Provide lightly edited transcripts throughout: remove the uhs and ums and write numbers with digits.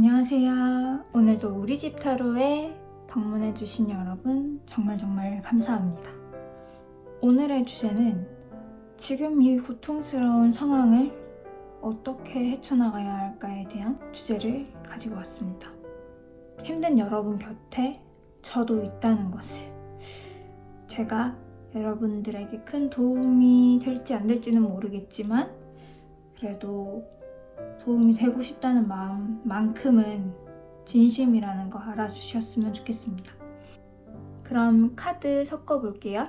안녕하세요. 오늘도 우리 집 타로에 방문해주신 여러분 정말 감사합니다. 오늘의 주제는 지금 이 고통스러운 상황을 어떻게 헤쳐나가야 할까에 대한 주제를 가지고 왔습니다. 힘든 여러분 곁에 저도 있다는 것을, 제가 여러분들에게 큰 도움이 될지 안 될지는 모르겠지만 그래도 도움이 되고 싶다는 마음만큼은 진심이라는 거 알아주셨으면 좋겠습니다. 그럼 카드 섞어볼게요.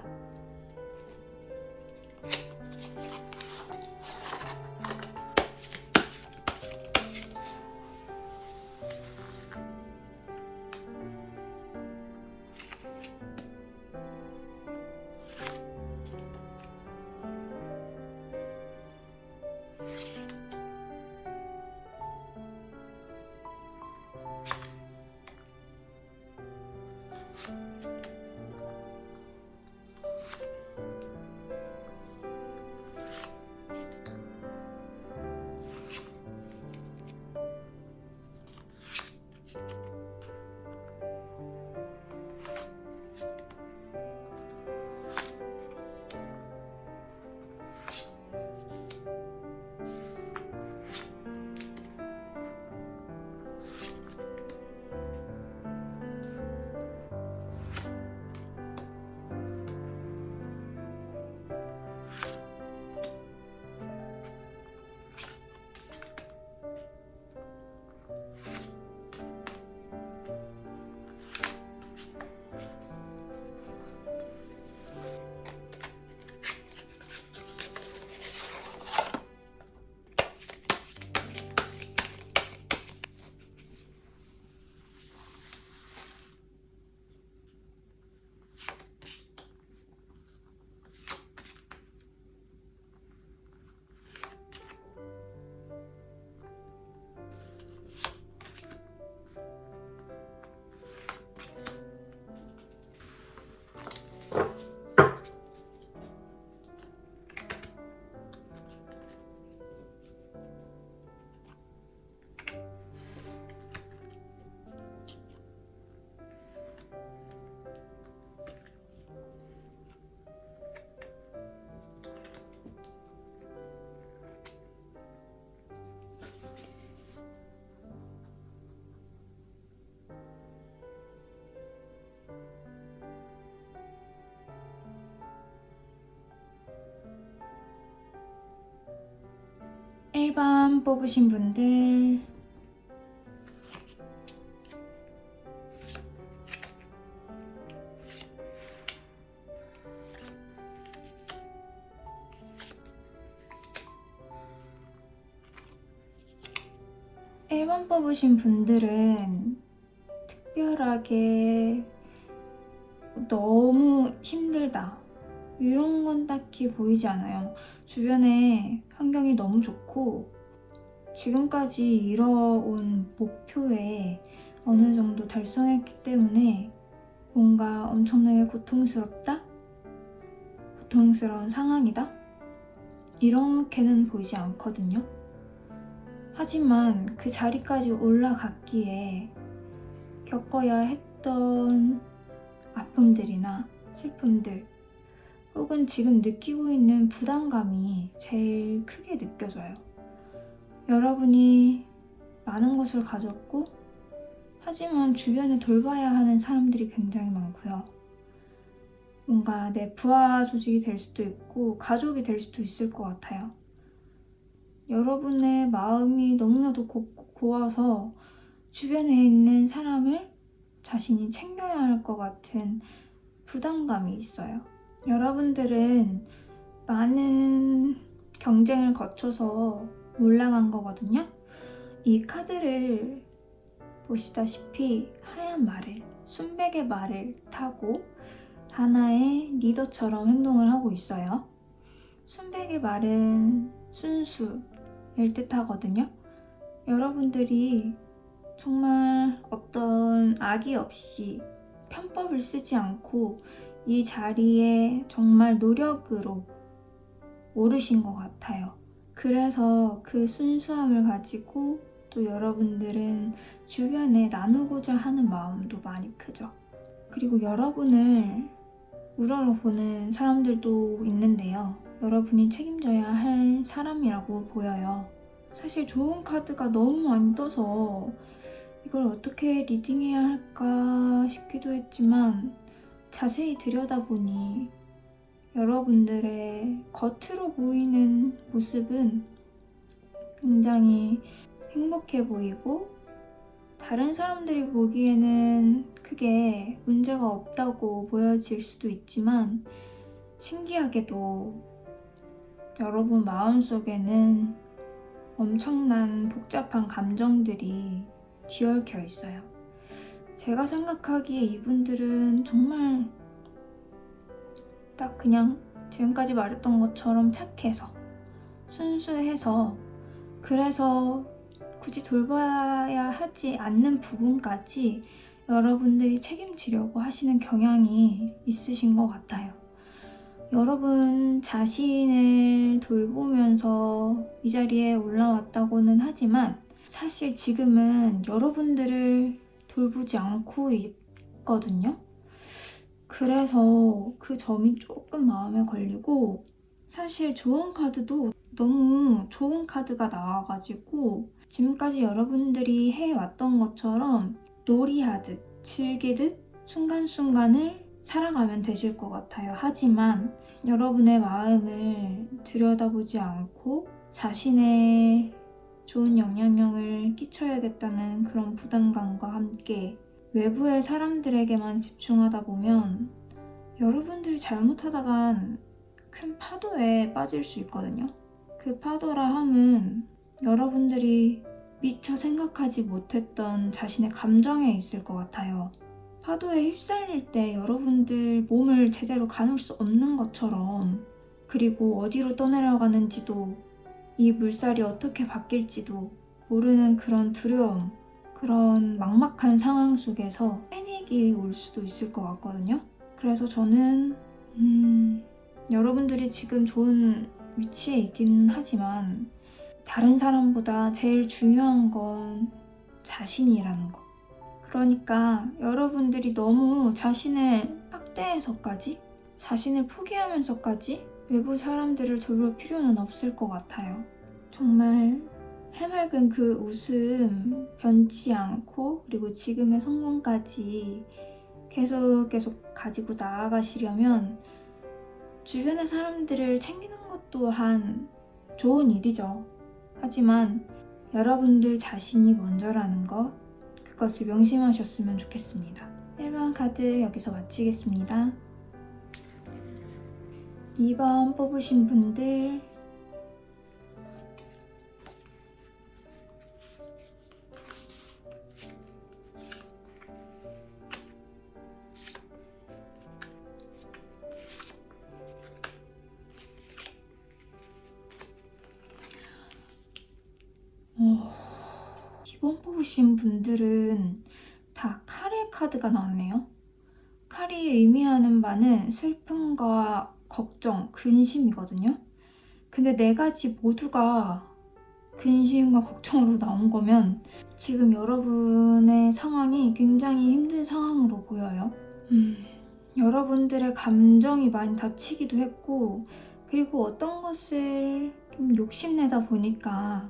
(1번) 뽑으신 분들, (1번) 뽑으신 분들은 특별하게 너무 힘들다 이런 건 딱히 보이지 않아요. 주변에 환경이 너무 좋고 지금까지 이뤄온 목표에 어느 정도 달성했기 때문에 뭔가 엄청나게 고통스러운 상황이다? 이렇게는 보이지 않거든요. 하지만 그 자리까지 올라갔기에 겪어야 했던 아픔들이나 슬픔들, 혹은 지금 느끼고 있는 부담감이 제일 크게 느껴져요. 여러분이 많은 것을 가졌고, 하지만 주변에 돌봐야 하는 사람들이 굉장히 많고요. 뭔가 내 부하 조직이 될 수도 있고 가족이 될 수도 있을 것 같아요. 여러분의 마음이 너무나도 고와서 주변에 있는 사람을 자신이 챙겨야 할 것 같은 부담감이 있어요. 여러분들은 많은 경쟁을 거쳐서 올라간 거거든요. 이 카드를 보시다시피 하얀 말을, 순백의 말을 타고 하나의 리더처럼 행동을 하고 있어요. 순백의 말은 순수일 듯 하거든요. 여러분들이 정말 어떤 악의 없이 편법을 쓰지 않고 이 자리에 정말 노력으로 오르신 것 같아요. 그래서 그 순수함을 가지고 또 여러분들은 주변에 나누고자 하는 마음도 많이 크죠. 그리고 여러분을 우러러보는 사람들도 있는데요. 여러분이 책임져야 할 사람이라고 보여요. 사실 좋은 카드가 너무 많이 떠서 이걸 어떻게 리딩해야 할까 싶기도 했지만 자세히 들여다보니 여러분들의 겉으로 보이는 모습은 굉장히 행복해 보이고 다른 사람들이 보기에는 크게 문제가 없다고 보여질 수도 있지만 신기하게도 여러분 마음속에는 엄청난 복잡한 감정들이 뒤얽혀 있어요. 제가 생각하기에 이분들은 정말 딱 그냥 지금까지 말했던 것처럼 착해서 순수해서 그래서 굳이 돌봐야 하지 않는 부분까지 여러분들이 책임지려고 하시는 경향이 있으신 것 같아요. 여러분 자신을 돌보면서 이 자리에 올라왔다고는 하지만 사실 지금은 여러분들을 돌보지 않고 있거든요. 그래서 그 점이 조금 마음에 걸리고 사실 조언 카드도 너무 좋은 카드가 나와가지고 지금까지 여러분들이 해왔던 것처럼 놀이하듯 즐기듯 순간순간을 살아가면 되실 것 같아요. 하지만 여러분의 마음을 들여다보지 않고 자신의 좋은 영향력을 끼쳐야겠다는 그런 부담감과 함께 외부의 사람들에게만 집중하다 보면 여러분들이 잘못하다간 큰 파도에 빠질 수 있거든요. 그 파도라 함은 여러분들이 미처 생각하지 못했던 자신의 감정에 있을 것 같아요. 파도에 휩쓸릴 때 여러분들 몸을 제대로 가눌 수 없는 것처럼 그리고 어디로 떠내려가는지도 이 물살이 어떻게 바뀔지도 모르는 그런 두려움, 그런 막막한 상황 속에서 패닉이 올 수도 있을 것 같거든요. 그래서 저는 여러분들이 지금 좋은 위치에 있긴 하지만 다른 사람보다 제일 중요한 건 자신이라는 거. 그러니까 여러분들이 너무 자신을 확대해서까지 자신을 포기하면서까지 외부 사람들을 돌볼 필요는 없을 것 같아요. 정말 해맑은 그 웃음 변치 않고 그리고 지금의 성공까지 계속 가지고 나아가시려면 주변의 사람들을 챙기는 것 또한 좋은 일이죠. 하지만 여러분들 자신이 먼저라는 것, 그것을 명심하셨으면 좋겠습니다. 1번 카드 여기서 마치겠습니다. 2번 뽑으신 분들 이번 뽑으신 분들은 다 칼의 카드가 나왔네요. 칼이 의미하는 바는 슬픔과 걱정, 근심이거든요. 근데 네 가지 모두가 근심과 걱정으로 나온 거면 지금 여러분의 상황이 굉장히 힘든 상황으로 보여요. 여러분들의 감정이 많이 다치기도 했고 그리고 어떤 것을 좀 욕심내다 보니까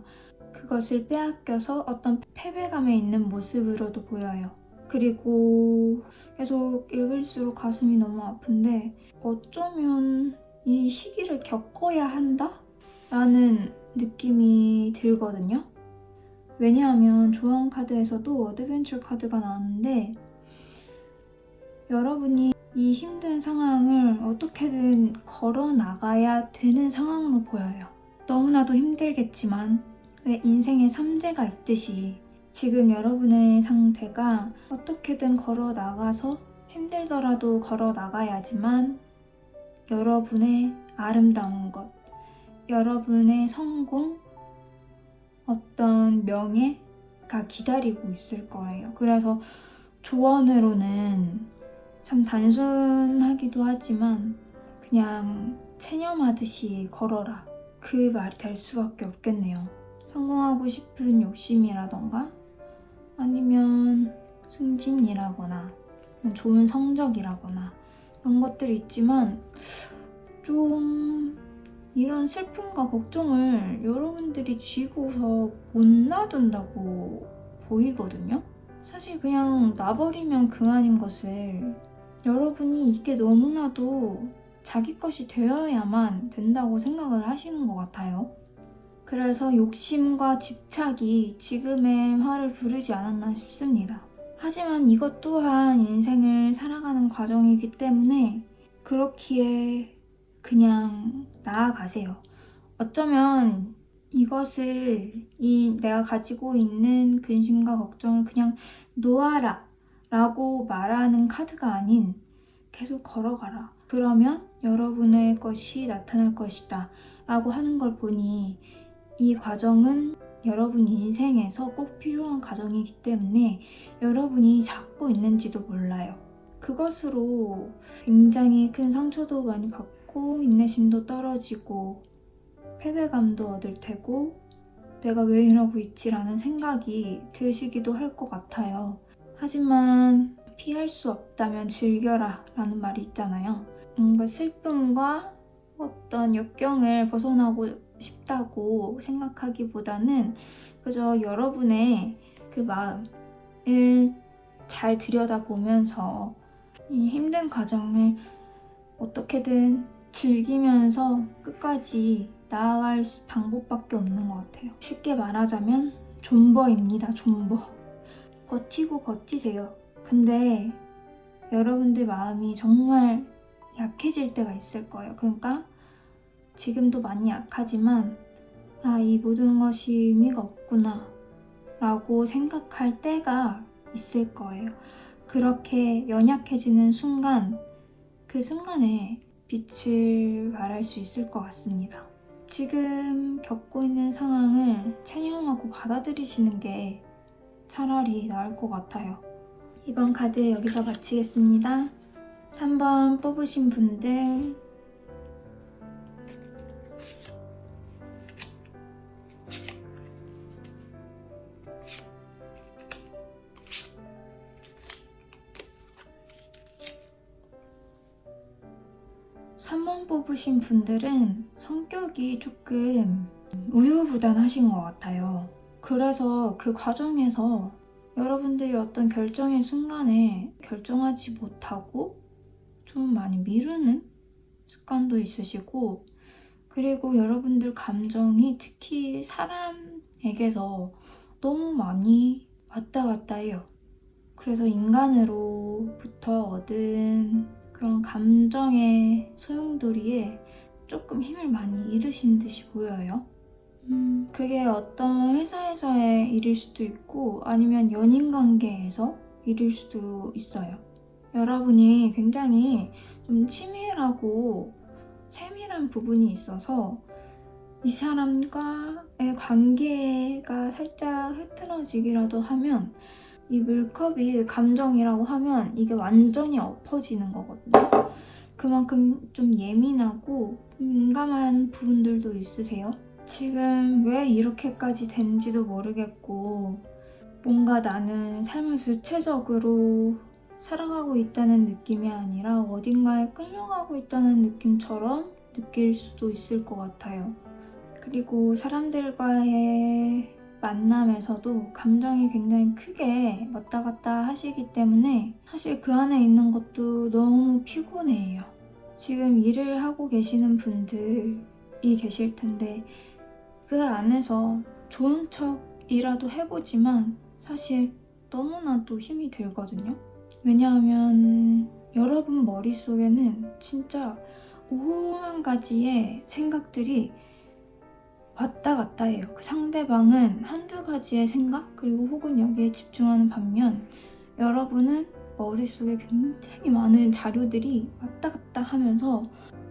그것을 빼앗겨서 어떤 패배감에 있는 모습으로도 보여요. 그리고 계속 읽을수록 가슴이 너무 아픈데 어쩌면 이 시기를 겪어야 한다? 라는 느낌이 들거든요. 왜냐하면 조언 카드에서도 어드벤처 카드가 나왔는데 여러분이 이 힘든 상황을 어떻게든 걸어 나가야 되는 상황으로 보여요. 너무나도 힘들겠지만 왜 인생에 삼재가 있듯이 지금 여러분의 상태가 어떻게든 걸어 나가서 힘들더라도 걸어 나가야지만 여러분의 아름다운 것, 여러분의 성공, 어떤 명예가 기다리고 있을 거예요. 그래서 조언으로는 참 단순하기도 하지만 그냥 체념하듯이 걸어라. 그 말이 될 수밖에 없겠네요. 성공하고 싶은 욕심이라던가 아니면 승진이라거나 좋은 성적이라거나 이런 것들이 있지만 좀 이런 슬픔과 걱정을 여러분들이 쥐고서 못 놔둔다고 보이거든요. 사실 그냥 놔버리면 그만인 것을 여러분이 이게 너무나도 자기 것이 되어야만 된다고 생각을 하시는 것 같아요. 그래서 욕심과 집착이 지금의 화를 부르지 않았나 싶습니다. 하지만 이것 또한 인생을 살아가는 과정이기 때문에 그렇기에 그냥 나아가세요. 어쩌면 이것을 내가 가지고 있는 근심과 걱정을 그냥 놓아라 라고 말하는 카드가 아닌 계속 걸어가라. 그러면 여러분의 것이 나타날 것이다 라고 하는 걸 보니 이 과정은 여러분 인생에서 꼭 필요한 과정이기 때문에 여러분이 잡고 있는지도 몰라요. 그것으로 굉장히 큰 상처도 많이 받고 인내심도 떨어지고 패배감도 얻을 테고 내가 왜 이러고 있지라는 생각이 드시기도 할 것 같아요. 하지만 피할 수 없다면 즐겨라 라는 말이 있잖아요. 뭔가 슬픔과 어떤 역경을 벗어나고 싶다고 생각하기보다는 그저 여러분의 그 마음을 잘 들여다보면서 이 힘든 과정을 어떻게든 즐기면서 끝까지 나아갈 방법밖에 없는 것 같아요. 쉽게 말하자면 존버입니다. 존버. 버티고 버티세요. 근데 여러분들 마음이 정말 약해질 때가 있을 거예요. 그러니까 지금도 많이 약하지만 이 모든 것이 의미가 없구나 라고 생각할 때가 있을 거예요. 그렇게 연약해지는 순간 그 순간에 빛을 발할 수 있을 것 같습니다. 지금 겪고 있는 상황을 체념하고 받아들이시는 게 차라리 나을 것 같아요. 이번 카드 여기서 마치겠습니다. 3번 뽑으신 분들 3번 뽑으신 분들은 성격이 조금 우유부단하신 것 같아요. 그래서 그 과정에서 여러분들이 어떤 결정의 순간에 결정하지 못하고 좀 많이 미루는 습관도 있으시고 그리고 여러분들 감정이 특히 사람에게서 너무 많이 왔다 갔다 해요. 그래서 인간으로부터 얻은 그런 감정의 소용돌이에 조금 힘을 많이 잃으신 듯이 보여요. 그게 어떤 회사에서의 일일 수도 있고 아니면 연인 관계에서 일일 수도 있어요. 여러분이 굉장히 좀 치밀하고 세밀한 부분이 있어서 이 사람과의 관계가 살짝 흐트러지기라도 하면 이 물컵이 감정이라고 하면 이게 완전히 엎어지는 거거든요. 그만큼 좀 예민하고 민감한 부분들도 있으세요. 지금 왜 이렇게까지 된지도 모르겠고 뭔가 나는 삶을 주체적으로 살아가고 있다는 느낌이 아니라 어딘가에 끌려가고 있다는 느낌처럼 느낄 수도 있을 것 같아요. 그리고 사람들과의 만남에서도 감정이 굉장히 크게 왔다 갔다 하시기 때문에 사실 그 안에 있는 것도 너무 피곤해요. 지금 일을 하고 계시는 분들이 계실 텐데 그 안에서 좋은 척이라도 해보지만 사실 너무나도 힘이 들거든요. 왜냐하면 여러분 머릿속에는 진짜 오만 가지의 생각들이 왔다 갔다 해요. 그 상대방은 한두 가지의 생각 그리고 혹은 여기에 집중하는 반면 여러분은 머릿속에 굉장히 많은 자료들이 왔다 갔다 하면서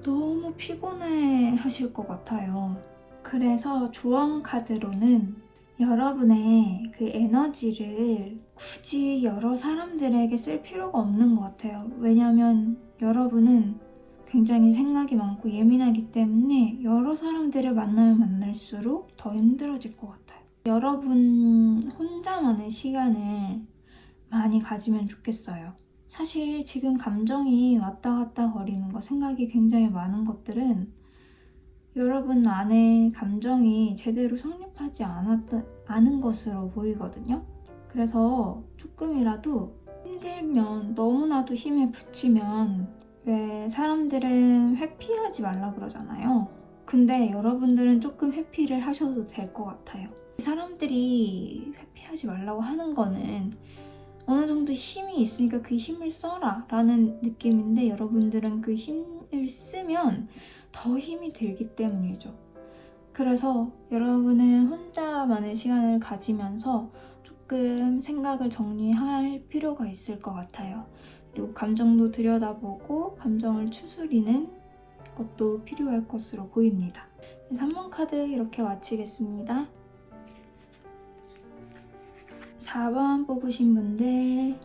너무 피곤해 하실 것 같아요. 그래서 조언 카드로는 여러분의 그 에너지를 굳이 여러 사람들에게 쓸 필요가 없는 것 같아요. 왜냐면 여러분은 굉장히 생각이 많고 예민하기 때문에 여러 사람들을 만나면 만날수록 더 힘들어질 것 같아요. 여러분 혼자만의 시간을 많이 가지면 좋겠어요. 사실 지금 감정이 왔다 갔다 거리는 거, 생각이 굉장히 많은 것들은 여러분 안에 감정이 제대로 성립하지 않은 것으로 보이거든요. 그래서 조금이라도 힘들면, 너무나도 힘에 부치면, 왜 사람들은 회피하지 말라 그러잖아요. 근데 여러분들은 조금 회피를 하셔도 될 것 같아요. 사람들이 회피하지 말라고 하는 거는 어느 정도 힘이 있으니까 그 힘을 써라 라는 느낌인데, 여러분들은 그 힘을 쓰면 더 힘이 들기 때문이죠. 그래서 여러분은 혼자만의 시간을 가지면서 조금 생각을 정리할 필요가 있을 것 같아요. 그리고 감정도 들여다보고 감정을 추스리는 것도 필요할 것으로 보입니다. 3번 카드 이렇게 마치겠습니다. 4번 뽑으신 분들,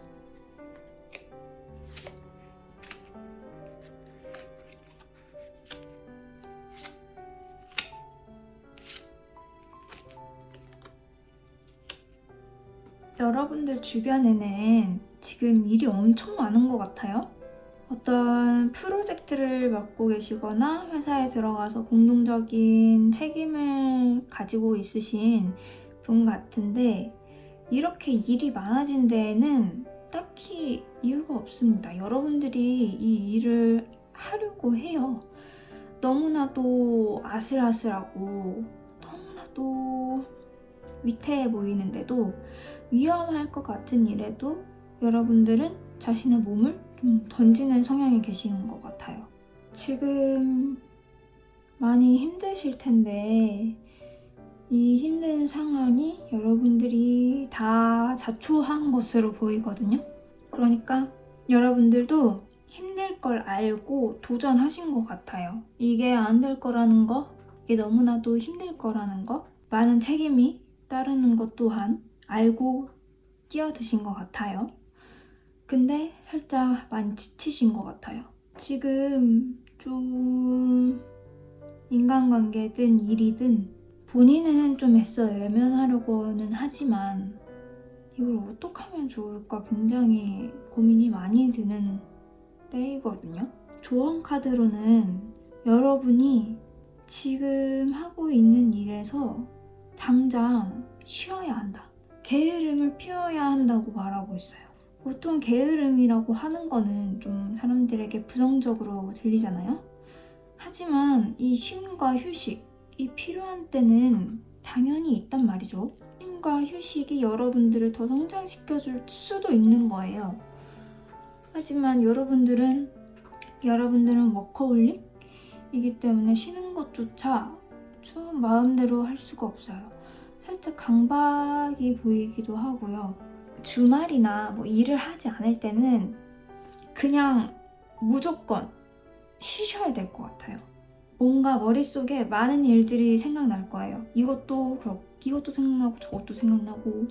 여러분들 주변에는 지금 일이 엄청 많은 것 같아요. 어떤 프로젝트를 맡고 계시거나 회사에 들어가서 공동적인 책임을 가지고 있으신 분 같은데, 이렇게 일이 많아진 데에는 딱히 이유가 없습니다. 여러분들이 이 일을 하려고 해요. 너무나도 아슬아슬하고 너무나도 위태해 보이는데도, 위험할 것 같은 일에도 여러분들은 자신의 몸을 좀 던지는 성향이 계시는 것 같아요. 지금 많이 힘드실 텐데, 이 힘든 상황이 여러분들이 다 자초한 것으로 보이거든요. 그러니까 여러분들도 힘들 걸 알고 도전하신 것 같아요. 이게 안 될 거라는 거, 이게 너무나도 힘들 거라는 거, 많은 책임이 따르는 것 또한 알고 뛰어드신 것 같아요. 근데 살짝 많이 지치신 것 같아요. 지금 좀 인간관계든 일이든 본인은 좀 애써 외면하려고는 하지만 이걸 어떻게 하면 좋을까 굉장히 고민이 많이 드는 때이거든요. 조언 카드로는 여러분이 지금 하고 있는 일에서 당장 쉬어야 한다, 게으름을 피워야 한다고 말하고 있어요. 보통 게으름이라고 하는 거는 좀 사람들에게 부정적으로 들리잖아요. 하지만 이 쉼과 휴식이 필요한 때는 당연히 있단 말이죠. 쉼과 휴식이 여러분들을 더 성장시켜줄 수도 있는 거예요. 하지만 여러분들은 워커홀릭이기 때문에 쉬는 것조차 좀 마음대로 할 수가 없어요. 살짝 강박이 보이기도 하고요. 주말이나 뭐 일을 하지 않을 때는 그냥 무조건 쉬셔야 될 것 같아요. 뭔가 머릿속에 많은 일들이 생각날 거예요. 이것도 생각나고 저것도 생각나고,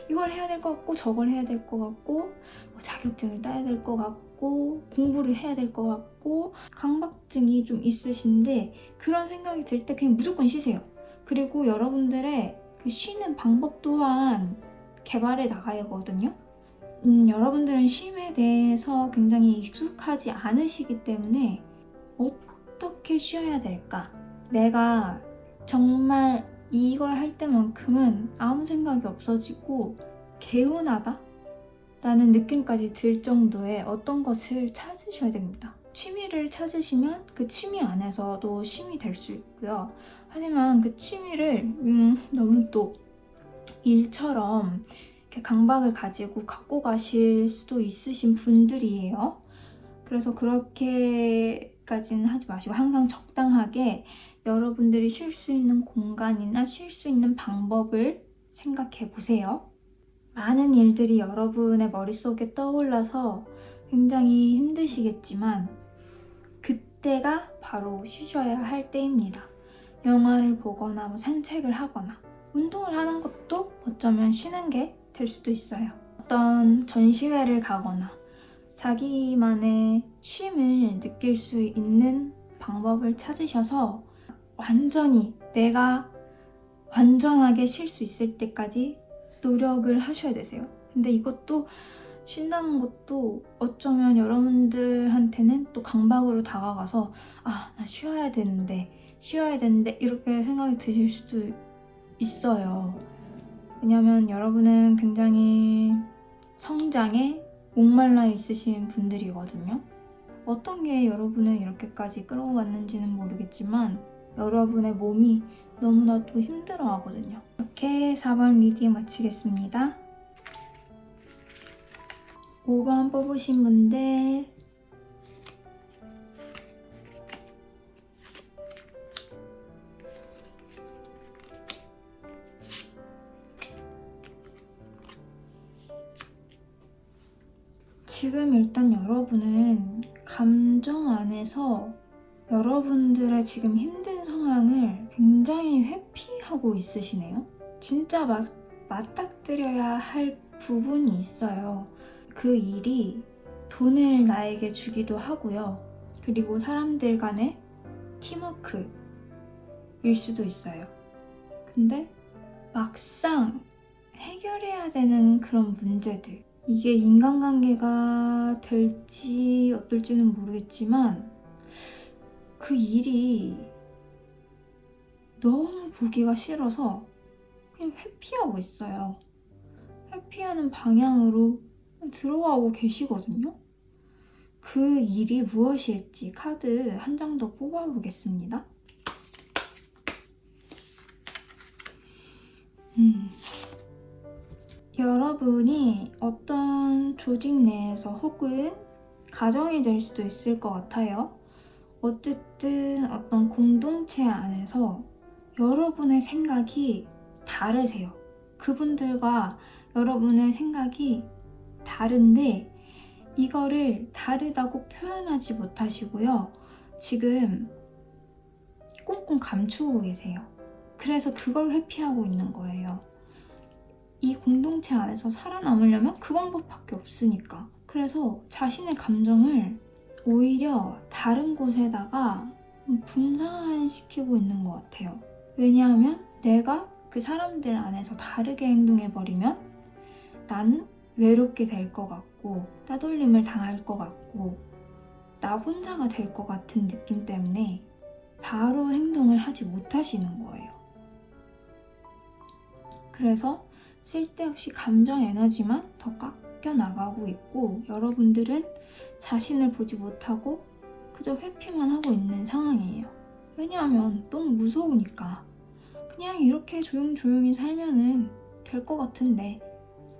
이걸 해야 될 것 같고 저걸 해야 될 것 같고, 뭐 자격증을 따야 될 것 같고, 공부를 해야 될 것 같고, 강박증이 좀 있으신데 그런 생각이 들 때 그냥 무조건 쉬세요. 그리고 여러분들의 그 쉬는 방법 또한 개발해 나가야거든요. 여러분들은 쉼에 대해서 굉장히 익숙하지 않으시기 때문에 어떻게 쉬어야 될까? 내가 정말 이걸 할 때만큼은 아무 생각이 없어지고 개운하다? 라는 느낌까지 들 정도의 어떤 것을 찾으셔야 됩니다. 취미를 찾으시면 그 취미 안에서도 쉼이 될 수 있고요. 하지만 그 취미를 너무 또 일처럼 이렇게 강박을 가지고 갖고 가실 수도 있으신 분들이에요. 그래서 그렇게까지는 하지 마시고 항상 적당하게 여러분들이 쉴 수 있는 공간이나 쉴 수 있는 방법을 생각해 보세요. 많은 일들이 여러분의 머릿속에 떠올라서 굉장히 힘드시겠지만 그때가 바로 쉬셔야 할 때입니다. 영화를 보거나 뭐 산책을 하거나 운동을 하는 것도 어쩌면 쉬는 게 될 수도 있어요. 어떤 전시회를 가거나 자기만의 쉼을 느낄 수 있는 방법을 찾으셔서 완전히 내가 완전하게 쉴 수 있을 때까지 노력을 하셔야 되세요. 근데 이것도 쉰다는 것도 어쩌면 여러분들한테는 또 강박으로 다가가서 나 쉬어야 되는데 이렇게 생각이 드실 수도 있어요. 왜냐면 여러분은 굉장히 성장에 목말라 있으신 분들이거든요. 어떤 게 여러분을 이렇게까지 끌어왔는지는 모르겠지만 여러분의 몸이 너무나도 힘들어 하거든요. 이렇게 4번 리딩 마치겠습니다. 5번 뽑으신 분들 지금 일단 여러분은 감정 안에서 여러분들의 지금 힘든 상황을 굉장히 회피하고 있으시네요. 진짜 맞닥뜨려야 할 부분이 있어요. 그 일이 돈을 나에게 주기도 하고요. 그리고 사람들 간의 팀워크일 수도 있어요. 근데 막상 해결해야 되는 그런 문제들, 이게 인간관계가 될지 어떨지는 모르겠지만 그 일이 너무 보기가 싫어서 그냥 회피하고 있어요. 회피하는 방향으로 들어가고 계시거든요. 그 일이 무엇일지 카드 한 장 더 뽑아보겠습니다. 여러분이 어떤 조직 내에서 혹은 가정이 될 수도 있을 것 같아요. 어쨌든 어떤 공동체 안에서 여러분의 생각이 다르세요. 그분들과 여러분의 생각이 다른데 이거를 다르다고 표현하지 못하시고요. 지금 꽁꽁 감추고 계세요. 그래서 그걸 회피하고 있는 거예요. 이 공동체 안에서 살아남으려면 그 방법밖에 없으니까. 그래서 자신의 감정을 오히려 다른 곳에다가 분산시키고 있는 것 같아요. 왜냐하면 내가 그 사람들 안에서 다르게 행동해버리면 나는 외롭게 될 것 같고 따돌림을 당할 것 같고 나 혼자가 될 것 같은 느낌 때문에 바로 행동을 하지 못하시는 거예요. 그래서 쓸데없이 감정 에너지만 더 깎여 나가고 있고 여러분들은 자신을 보지 못하고 그저 회피만 하고 있는 상황이에요. 왜냐하면 너무 무서우니까. 그냥 이렇게 조용조용히 살면은 될 것 같은데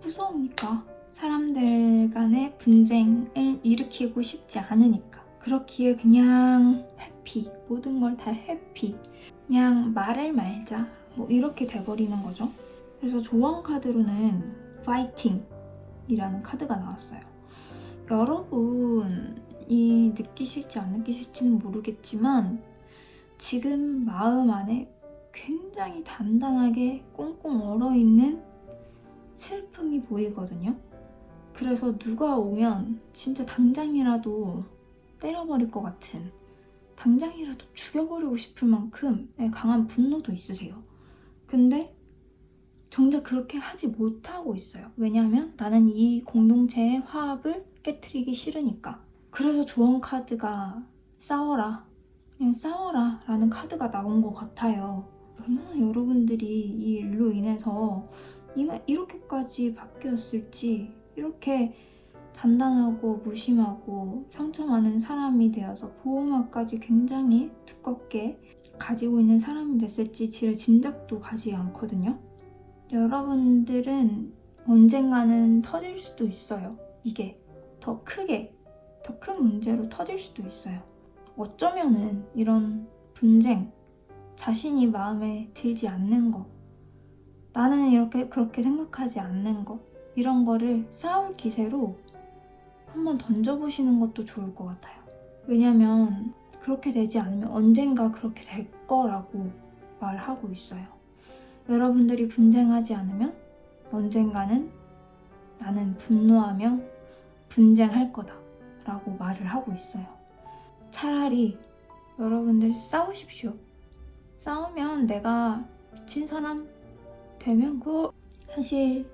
무서우니까. 사람들 간의 분쟁을 일으키고 싶지 않으니까. 그렇기에 그냥 회피, 모든 걸 다 회피. 그냥 말을 말자. 이렇게 돼버리는 거죠. 그래서 조언 카드로는 파이팅이라는 카드가 나왔어요. 여러분이 느끼실지 안 느끼실지는 모르겠지만 지금 마음 안에 굉장히 단단하게 꽁꽁 얼어있는 슬픔이 보이거든요. 그래서 누가 오면 진짜 당장이라도 때려버릴 것 같은, 당장이라도 죽여버리고 싶을 만큼의 강한 분노도 있으세요. 근데 정작 그렇게 하지 못하고 있어요. 왜냐하면 나는 이 공동체의 화합을 깨트리기 싫으니까. 그래서 조언 카드가 싸워라, 그냥 싸워라 라는 카드가 나온 것 같아요. 얼마나 여러분들이 이 일로 인해서 이렇게까지 바뀌었을지, 이렇게 단단하고 무심하고 상처 많은 사람이 되어서 보호막까지 굉장히 두껍게 가지고 있는 사람이 됐을지 지를 짐작도 가지 않거든요. 여러분들은 언젠가는 터질 수도 있어요. 이게 더 크게, 더 큰 문제로 터질 수도 있어요. 어쩌면은 이런 분쟁, 자신이 마음에 들지 않는 거, 나는 그렇게 생각하지 않는 거, 이런 거를 싸울 기세로 한번 던져보시는 것도 좋을 것 같아요. 왜냐면 그렇게 되지 않으면 언젠가 그렇게 될 거라고 말하고 있어요. 여러분들이 분쟁하지 않으면 언젠가는 나는 분노하며 분쟁할 거다 라고 말을 하고 있어요. 차라리 여러분들 싸우십시오. 싸우면 내가 미친 사람 되면 그거 사실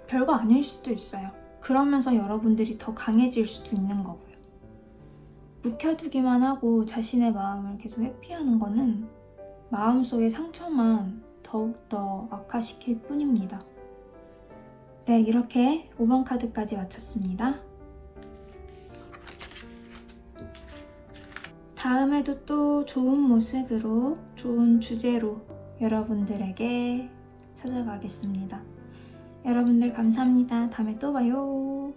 별거 아닐 수도 있어요. 그러면서 여러분들이 더 강해질 수도 있는 거고요. 묵혀두기만 하고 자신의 마음을 계속 회피하는 거는 마음속의 상처만 더욱더 악화시킬 뿐입니다. 네, 이렇게 5번 카드까지 마쳤습니다. 다음에도 또 좋은 모습으로, 좋은 주제로 여러분들에게 찾아가겠습니다. 여러분들 감사합니다. 다음에 또 봐요.